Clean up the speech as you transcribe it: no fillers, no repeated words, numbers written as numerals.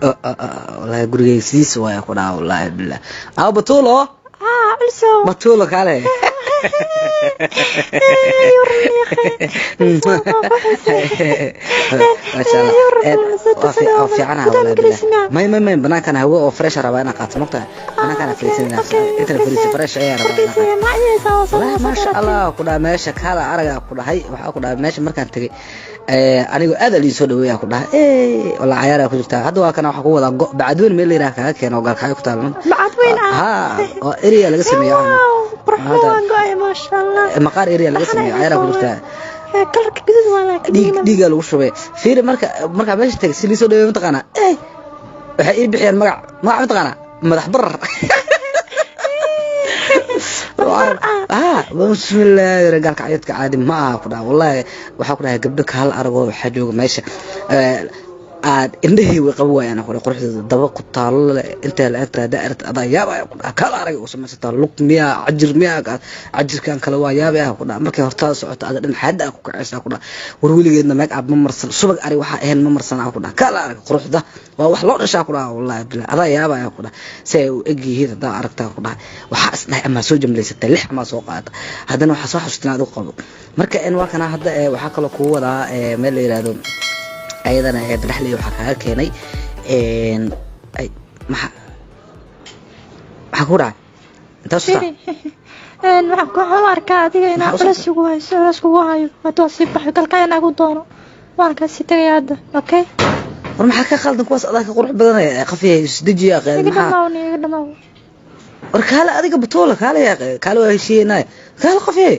والله gurigay siis way ku dhaw wallahi billah aw batulo also batulo kale ما شاء الله في عنها ولا ما بناك أنا هو فريش ربع أنا قاعد مقطع أنا كان فريسين أنت فريس فريش أي ربع ما شاء الله كنا ماشي كهلا أرجع كنا هاي وكنا ماشي مركان تجي أنا هذا اللي يسود وياه كنا والله عيارة كنت هذا كان حقوق بعدون من اللي راك كان وقال خايف كتالون بعدين ها إريا اللي اسمه يعني هذا ما شاء الله مقار إريا اللي اسمه عيارة كنت كلك جديد ولا ديق lagu shubay fiir marka meesha tag si liiso dhaweey mataqana waxa ii bixiyaan magac mataqana madax barar bismillah ragaalka ayadka caadi ma aha ku dhaw wallahi waxa ku dhahay gabdho ka hal arago waxa jooga meesha aad indhahii way qabo waayaan quruxda daba ku taalo inta la agta daarta adayaaba ku dhaw kala arag oo sameysata luq miya ajirkan kala waa yaaba ku dhaw markay horta socoto aad dhin xad ku kacaysa ku dhaw war wiligeedna make up ma marsan subag ari waxa ahayn ma marsan ku dhaw kala arag quruxda waa wax loo dhashaa ku dhaw wallahi bilaa adayaaba ku dhaw say u eegyihiin hada aragta ku dhaw waxa isdhay ama soo jumlaysatay lix ama soo qaata hadana waxa soo xustinaa u qabo marka in waa kana hadda waxa kala ku wadaa meel la yiraahdo أيضاً بدحلي وحكاها كيني أي ما حكورة أنت وصلت waxaan ku arkaadiga inaan la sugu hayo wato si baxay kalka inaan ku doono waan ka sii tagayada okay war maxaa ka khaldan kuwaas adaka qurux badan qafiye isdajiya qeyn maxaa war kala adiga batola kala ya kala waa heshiinay kala qafiye